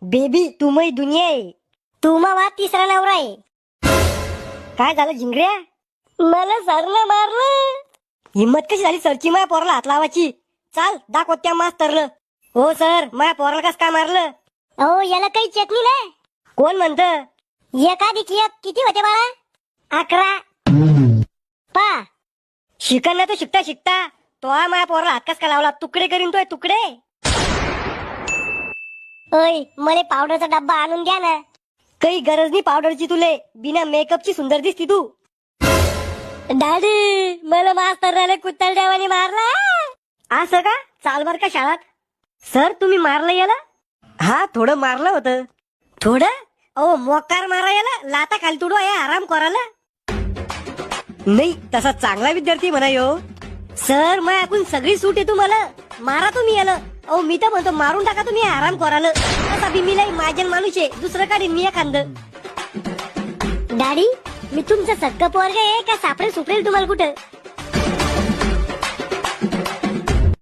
Baby तू मै दुनिया आहे. तू वा तिसरा नवरा आहे. काय झालं झिंगऱ्या? मला सरनं मारलं. हिम्मत कशी झाली सरची माया पोराला हात लावायची? चाल दाखव त्या मास्तरला. हो सर, माया पोराला कस काय मारलं? अहो याला काही चेकनी नाही. कोण म्हणत? एकाधिक एक किती होते बाळा? 11. पा शिकन तो शिकता शिकता तो माया पोराला हात कस काय लावला? तुकडे करीन तोय तुकडे. ओय मला पावडरचा डब्बा आणून द्या ना. काही गरज नाही पावडरची, तुले बिना मेकअपची सुंदर दिसती तू. डॅडी मला मास्तरने कुत्तरड्यावानी मारला. असं का? चाल बर का शाळात. सर तुम्ही मारलं याला? हा थोडं मारलं होतं. थोडं? ओ मोकार मारा याला, लाता खाली तुडवा या आराम करायला. नाही तसा चांगला विद्यार्थी म्हणा यो. सर मग आपण सगळी सूट आहे तुम्हाला. मारा तुम्ही याला. अहो मी तर म्हणतो मारून टाका तुम्ही आराम करायला. असा बी मीला माझ्या माणूस आहे, दुसरं काढीन मी एखांद. डॅडी मी तुमचं सगळं पोरग आहे का सापडेल सुपडेल तुम्हाला कुठं?